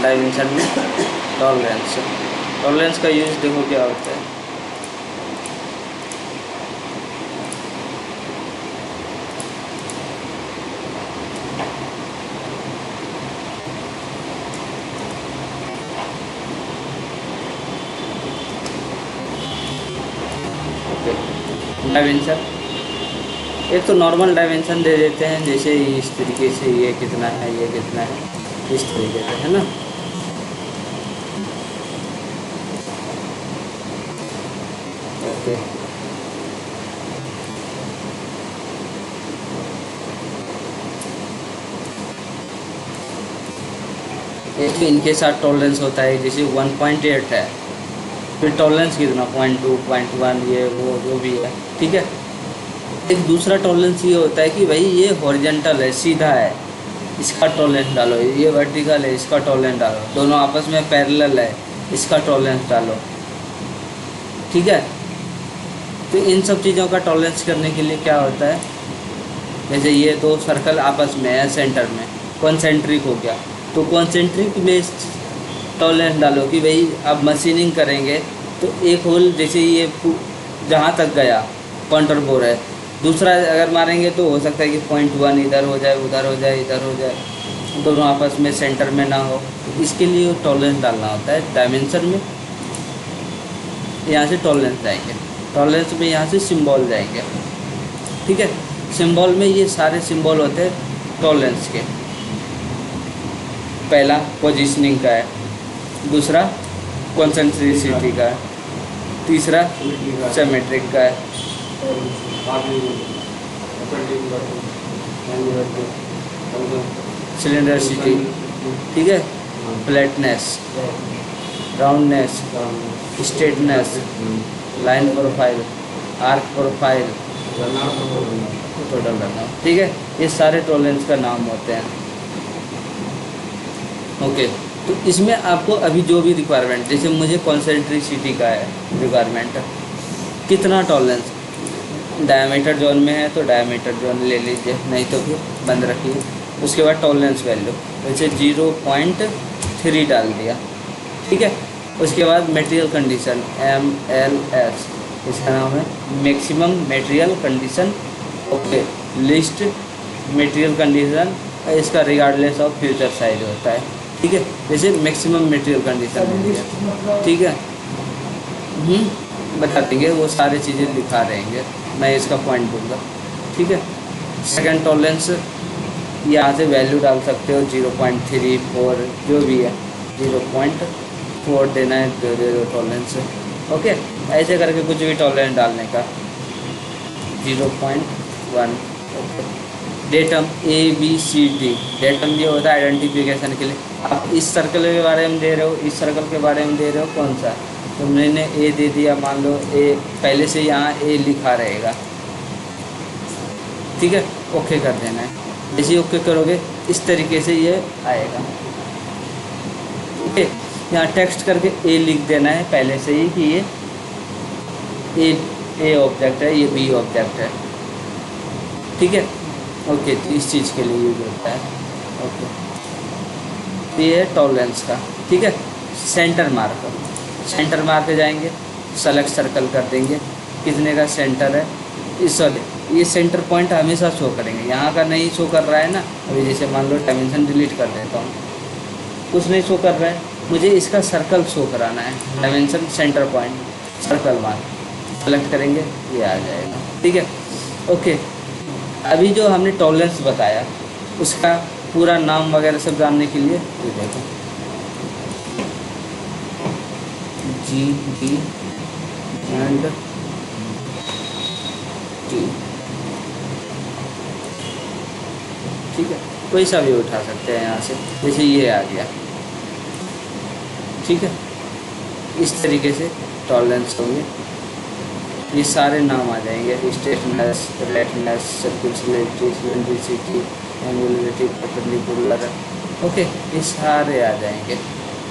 Dimension में tolerance. Tolerance का use देखो क्या होता है। डायमेंशन एक तो नॉर्मल डायमेंशन दे देते हैं, जैसे इस तरीके से ये कितना है, ये कितना है, इस तरीके से, है ना। ओके, एक तो इनके साथ टॉलरेंस होता है, जैसे 1.8 है, फिर टॉलरेंस कितना 0.2, 0.1, ये वो जो भी है, ठीक है। एक दूसरा टॉलरेंस ये होता है कि भाई ये हॉरिजॉन्टल है, सीधा है, इसका टॉलरेंस डालो, ये वर्टिकल है, इसका टॉलरेंस डालो, दोनों आपस में पैरेलल है, इसका टॉलरेंस डालो, ठीक है। तो इन सब चीज़ों का टॉलरेंस करने के लिए क्या होता है, जैसे ये दो सर्कल आपस में है, सेंटर में कॉन्सेंट्रिक हो गया, तो कॉन्सेंट्रिक में टॉलरेंस डालो कि भाई अब मशीनिंग करेंगे तो एक होल जैसे ये जहाँ तक गया काउंटर बोर है, दूसरा अगर मारेंगे तो हो सकता है कि 0.1 इधर हो जाए, उधर हो जाए, इधर हो जाए, दोनों आपस में सेंटर में ना हो, तो इसके लिए टॉलरेंस डालना होता है डायमेंशन में। यहाँ से टॉलरेंस जाएंगे, टॉलरेंस में यहाँ से सिंबल जाएंगे, ठीक है। सिंबल में ये सारे सिंबल होते हैं टॉलरेंस के। पहला पोजीशनिंग का है, दूसरा कॉन्सेंट्रिसिटी का है, तीसरा सिमेट्रिक का है, सिलेंडरिसिटी, ठीक है, flatness, roundness, straightness, line profile, arc profile, total करना, ठीक है। ये सारे टॉलरेंस का नाम होते हैं। ओके, तो इसमें आपको अभी जो भी रिक्वायरमेंट, जैसे मुझे कॉन्सेंट्रिसिटी का है रिक्वायरमेंट, कितना टॉलरेंस डायमीटर जोन में है तो डायमीटर जोन ले लीजिए, नहीं तो फिर बंद रखिए। उसके बाद टॉलरेंस वैल्यू वैसे 0.3 डाल दिया, ठीक है। उसके बाद मटेरियल कंडीशन MLS, इसका नाम है maximum material condition, okay. List material condition, इसका रिगार्डलेस ऑफ फ्यूचर साइज होता है, ठीक है। जैसे मैक्सिमम मटेरियल कंडीशन, ठीक है, बता देंगे, वो सारी चीज़ें दिखा रहेंगे, मैं इसका पॉइंट दूंगा, ठीक है। सेकंड टॉलरेंस, यहाँ से वैल्यू डाल सकते हो 0.34, जो भी है 0.4 देना है, दे दो टॉलरेंस, ओके। ऐसे करके कुछ भी टॉलरेंस डालने का, 0.1, ओके। डेटम ABCD, डेटम ये होता है आइडेंटिफिकेशन के लिए। आप इस सर्कल के बारे में दे रहे हो, इस सर्कल के बारे में दे रहे हो, कौन सा, तो मैंने A दे दिया, मान लो A पहले से यहाँ A लिखा रहेगा, ठीक है, ओके कर देना है। जैसे ओके करोगे इस तरीके से ये आएगा, ओके। यहाँ टेक्स्ट करके A लिख देना है पहले से ही कि ये A ऑब्जेक्ट है, ये B ऑब्जेक्ट है, ठीक है, ओके। तो इस चीज़ के लिए यूज होता है, ओके। तो ये है टॉलरेंस का, ठीक है। सेंटर मार्क, सेंटर मार्क जाएंगे, सेलेक्ट सर्कल कर देंगे, कितने का सेंटर है, इस ये सेंटर पॉइंट हमेशा शो करेंगे, यहाँ का नहीं शो कर रहा है ना। अभी जैसे मान लो डायमेंशन डिलीट कर देता हूँ, कुछ नहीं शो कर रहा है, मुझे इसका सर्कल शो कराना है, dimension centre point circle mark select करेंगे, ये आ जाएगा, ठीक है, ओके। अभी जो हमने टॉलरेंस बताया उसका पूरा नाम वगैरह सब जानने के लिए ये देखो, GD एंड T, ठीक है, कोई सा भी उठा सकते हैं यहाँ से, जैसे ये आ गया, ठीक है। इस तरीके से टॉलरेंस होंगे, ये सारे नाम आ जाएंगे, straightness, flatness, circularity, cylindricity, angularity, perpendicular, okay, ये सारे आ जाएंगे,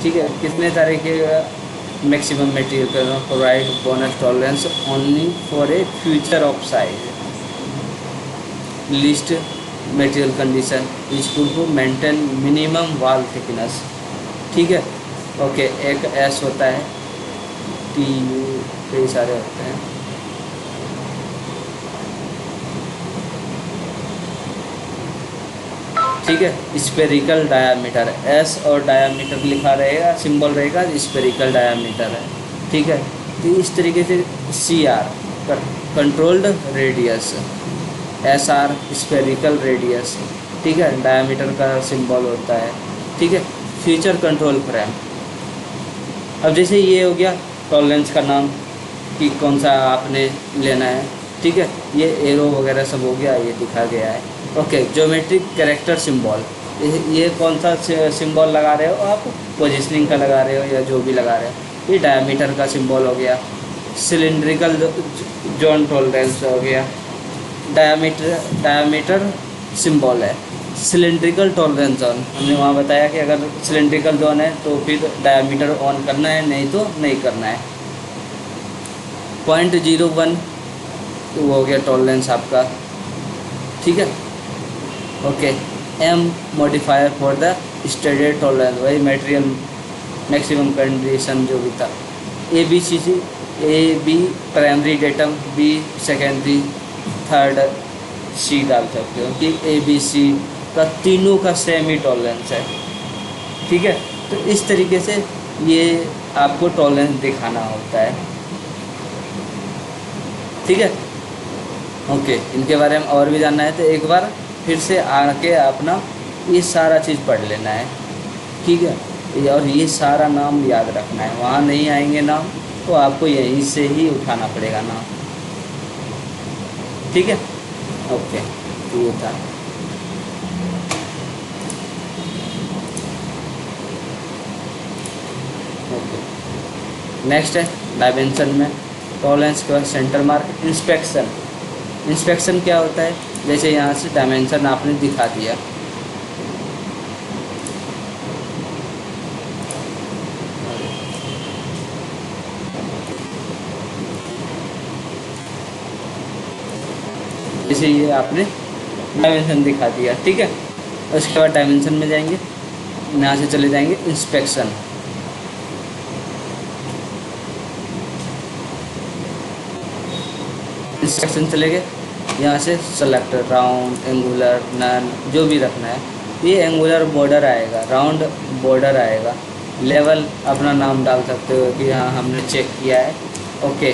ठीक है। कितने तरह के maximum material provide bonus tolerance only for a feature of size, least material condition is to maintain minimum wall thickness, ठीक है। ओके, एक एस होता है, टी यू, कई सारे होते हैं। ठीक है, स्फेरिकल डायामीटर, एस और डायामीटर लिखा रहेगा, सिंबल रहेगा, स्फेरिकल डायामीटर है। ठीक है, तो इस तरीके से C R controlled radius, S R spherical radius, ठीक है, डायामीटर का सिंबल होता है। ठीक है, फ्यूचर कंट्रोल फ्रेम। अब जैसे ये हो गया टॉलरेंस का नाम कि कौन सा आपने लेना है। ठीक है, ये एरो वगैरह सब हो गया, ये दिखा गया है। ओके, ज्योमेट्रिक कैरेक्टर सिंबल, ये कौन सा सिंबल लगा रहे हो आप, पोजिशनिंग का लगा रहे हो या जो भी लगा रहे हो। ये डायमीटर का सिंबल हो गया, सिलिंड्रिकल जोन टॉलरेंस हो गया, डायमीटर सिंबल है। सिलिंड्रिकल टॉलरेंस जोन हमने वहाँ बताया कि अगर सिलिंड्रिकल जोन है तो फिर डायमीटर ऑन करना है, नहीं तो नहीं करना है। 0.01 वो हो गया टॉलरेंस आपका। ठीक है, okay, M modifier for the standard tolerance, वही मटेरियल मैक्सिमम कंडीशन जो भी था। A B C C, A B primary datum, B secondary, third C डाल सकते हो कि ए बी सी का तीनों का सेम ही टॉलरेंस है। ठीक है, तो इस तरीके से ये आपको टॉलरेंस दिखाना होता है। ठीक है, ओके, इनके बारे में और भी जानना है तो एक बार फिर से आके अपना ये सारा चीज़ पढ़ लेना है। ठीक है, और ये सारा नाम याद रखना है, वहाँ नहीं आएंगे नाम तो आपको यहीं से ही उठाना पड़ेगा नाम। ठीक है, ओके, तो ये था। ओके, नेक्स्ट है डायमेंशन में टॉलरेंस के बाद सेंटर मार्क। इंस्पेक्शन क्या होता है, जैसे यहाँ से डायमेंशन आपने दिखा दिया, जैसे ये आपने डायमेंशन दिखा दिया। ठीक है, उसके बाद डायमेंशन में जाएंगे, यहाँ से चले जाएंगे इंस्पेक्शन। इंस्पेक्शन चले गए, यहाँ से सेलेक्ट राउंड, एंगुलर, नन, जो भी रखना है। ये एंगुलर बॉर्डर आएगा, राउंड बॉर्डर आएगा, लेवल अपना नाम डाल सकते हो कि हाँ हमने चेक किया है। ओके,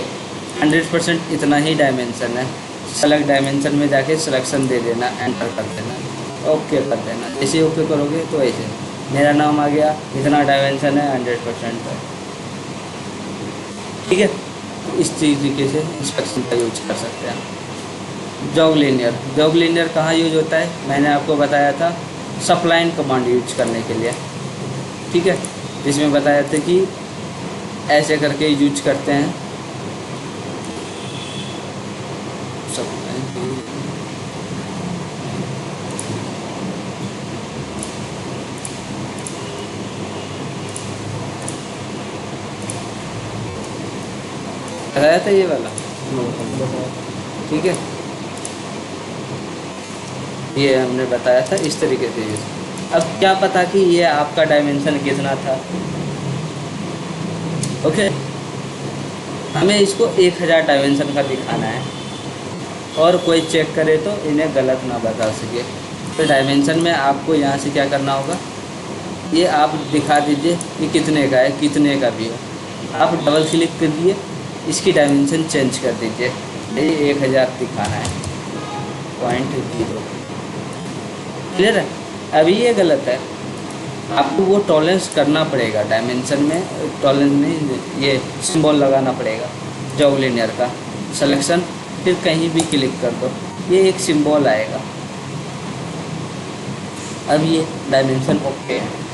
100% इतना ही डायमेंशन है। सेलेक्ट डायमेंशन में जाके सिलेक्शन दे देना, एंटर कर देना, ओके कर देना। जैसे ओके करोगे तो ऐसे मेरा नाम आ गया, इतना डायमेंशन है, 100% है। ठीक है, इस तरीके से इंस्पेक्शन का यूज कर सकते हैं। जॉग लीनियर कहाँ यूज होता है, मैंने आपको बताया था सप्लाइन कमांड यूज करने के लिए। ठीक है, जिसमें बताया था कि ऐसे करके यूज करते हैं। बताया था ये वाला। ठीक है, ये हमने बताया था इस तरीके से यूज। अब क्या पता कि ये आपका डायमेंशन कितना था। ओके, हमें इसको 1000 डायमेंशन का दिखाना है और कोई चेक करे तो इन्हें गलत ना बता सके। तो डायमेंशन में आपको यहाँ से क्या करना होगा, ये आप दिखा दीजिए कि कितने का है, कितने का भी हो। आप डबल क्लिक कर दिए, इसकी डायमेंशन चेंज कर दीजिए, ये 1000 दिखाना है, 0.0। क्लियर है, अभी ये गलत है, आपको वो टॉलरेंस करना पड़ेगा डायमेंशन में। टॉलरेंस में ये सिंबल लगाना पड़ेगा जॉग लीनियर का। सिलेक्शन, फिर कहीं भी क्लिक कर दो, ये एक सिंबल आएगा। अब ये डायमेंशन ओके है।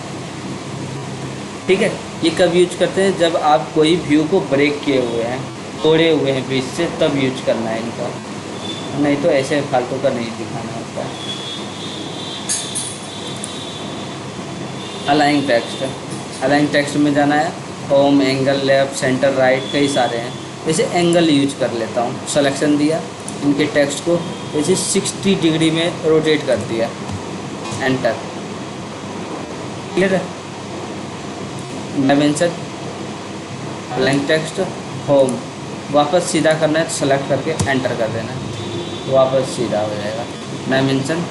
ठीक है, ये कब यूज करते हैं, जब आप कोई व्यू को ब्रेक किए हुए हैं, तोड़े हुए हैं बीच से, तब यूज करना है इनका, नहीं तो ऐसे फालतू का नहीं दिखाना होता है। अलाइन टेक्स्ट में जाना है, home, angle, left, centre, right, कई सारे हैं। जैसे एंगल यूज कर लेता हूँ, सिलेक्शन दिया, इनके टेक्स्ट को जैसे 60 डिग्री में रोटेट कर दिया, एंटर। क्लियर है, डायमेंशन, ब्लैंक टेक्स्ट, होम, वापस सीधा करना है तो सेलेक्ट करके एंटर कर देना है, वापस सीधा हो जाएगा। डायमेंशन,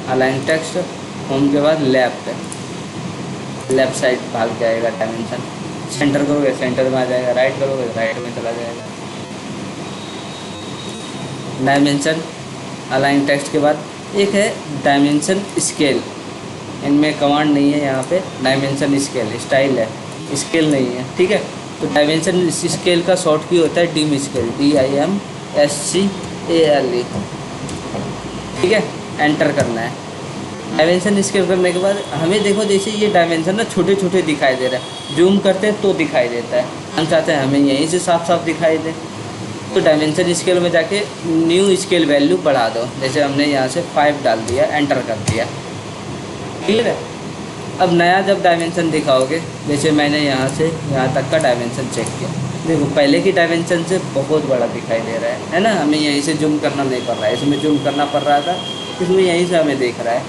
अलाइन टेक्स्ट, होम के बाद लेफ्ट साइड भाग जाएगा डायमेंशन। सेंटर करोगे सेंटर में आ जाएगा, राइट करोगे राइट में चला जाएगा। डायमेंशन, अलाइन टेक्स्ट के बाद एक है डायमेंशन स्केल, इनमें कमांड नहीं है यहाँ पे। डायमेंशन स्केल स्टाइल है, स्केल नहीं है, ठीक है। तो डायमेंशन स्केल का शॉर्ट की होता है डिम स्केल, DIMSCALE, ठीक है। एंटर करना है। डायमेंशन स्केल करने के बाद हमें देखो जैसे ये डायमेंशन ना छोटे छोटे दिखाई दे रहा है, जूम करते हैं तो दिखाई देता है, हम चाहते हैं हमें यहीं से साफ साफ दिखाई दे। तो डायमेंशन स्केल में जाके न्यू स्केल वैल्यू बढ़ा दो, जैसे हमने यहाँ से 5 डाल दिया, एंटर कर दिया, क्लियर है। अब नया जब डायमेंशन दिखाओगे, जैसे मैंने यहाँ से यहाँ तक का डायमेंशन चेक किया, देखो पहले की डायमेंशन से बहुत बड़ा दिखाई दे रहा है ना। हमें यहीं से जूम करना नहीं पड़ रहा है, इसमें जूम करना पड़ रहा था, इसमें यहीं से हमें दिख रहा है,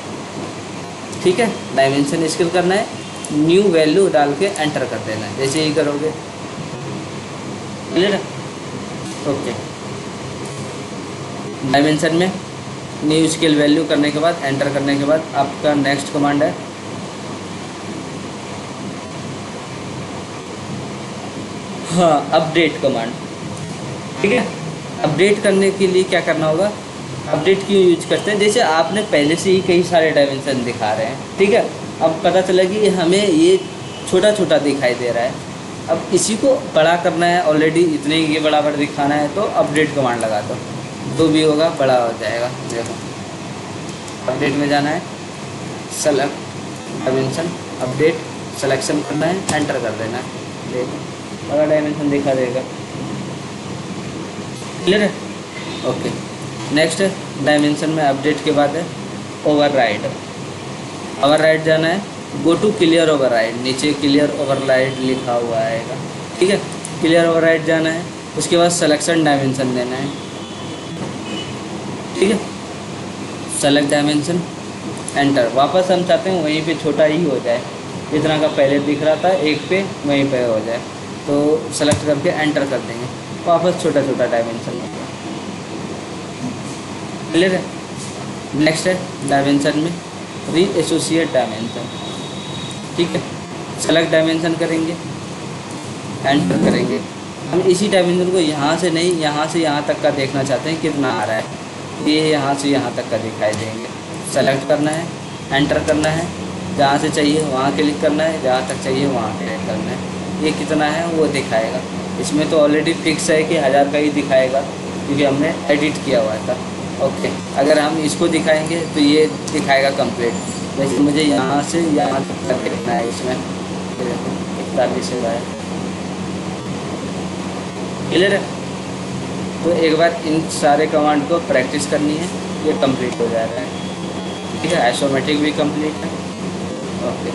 ठीक है। डायमेंशन स्केल करना है, न्यू वैल्यू डाल के एंटर कर देना है, जैसे ही करोगे, क्लियर है, ओके। डायमेंशन में न्यू स्केल वैल्यू करने के बाद एंटर करने के बाद आपका नेक्स्ट कमांड है हाँ अपडेट कमांड, ठीक है। अपडेट करने के लिए क्या करना होगा, अपडेट क्यों यूज करते हैं, जैसे आपने पहले से ही कई सारे डायमेंशन दिखा रहे हैं, ठीक है। अब पता चला कि हमें ये छोटा छोटा दिखाई दे रहा है, अब इसी को बड़ा करना है, ऑलरेडी इतने ये बराबर दिखाना है, तो अपडेट कमांड लगा दो, जो भी होगा बड़ा हो जाएगा। देखो अपडेट में जाना है, सेलेक्ट डायमेंशन, अपडेट, सिलेक्शन करना है, एंटर कर देना है, देखो बड़ा डायमेंशन दिखा देगा, क्लियर है, ओके। नेक्स्ट डायमेंशन में अपडेट के बाद है ओवरराइड। ओवरराइड जाना है, गो टू क्लियर ओवरराइड, नीचे क्लियर ओवरराइड लिखा हुआ आएगा, ठीक है। क्लियर ओवरराइड जाना है, उसके बाद सिलेक्शन डायमेंशन देना है, ठीक है। सेलेक्ट डायमेंशन, एंटर, वापस हम चाहते हैं वहीं पे छोटा ही हो जाए, इतना का पहले दिख रहा था एक पे, वहीं पे हो जाए, तो सेलेक्ट करके एंटर कर देंगे, वापस छोटा छोटा डायमेंशन हो गया, क्लियर है। नेक्स्ट है डायमेंशन में री एसोसिएट डायमेंशन, ठीक है। सेलेक्ट डायमेंशन करेंगे, एंटर करेंगे। हम इसी डायमेंशन को यहाँ से नहीं, यहाँ से यहाँ तक का देखना चाहते हैं कितना आ रहा है, ये यहाँ से यहाँ तक का दिखाई देंगे। सेलेक्ट करना है, एंटर करना है, जहाँ से चाहिए वहाँ क्लिक करना है, जहाँ तक चाहिए वहाँ क्लिक करना है, ये कितना है वो दिखाएगा। इसमें तो ऑलरेडी फिक्स है कि 1000 का ही दिखाएगा, क्योंकि हमने एडिट किया हुआ था, ओके। अगर हम इसको दिखाएंगे तो ये दिखाएगा कंप्लीट, जैसे मुझे यहाँ से यहाँ तक देखना है, इसमें 41 है, क्लियर है। तो एक बार इन सारे कमांड को प्रैक्टिस करनी है, ये कंप्लीट हो जा रहा है, ठीक है। आइसोमेट्रिक भी कंप्लीट है, ओके।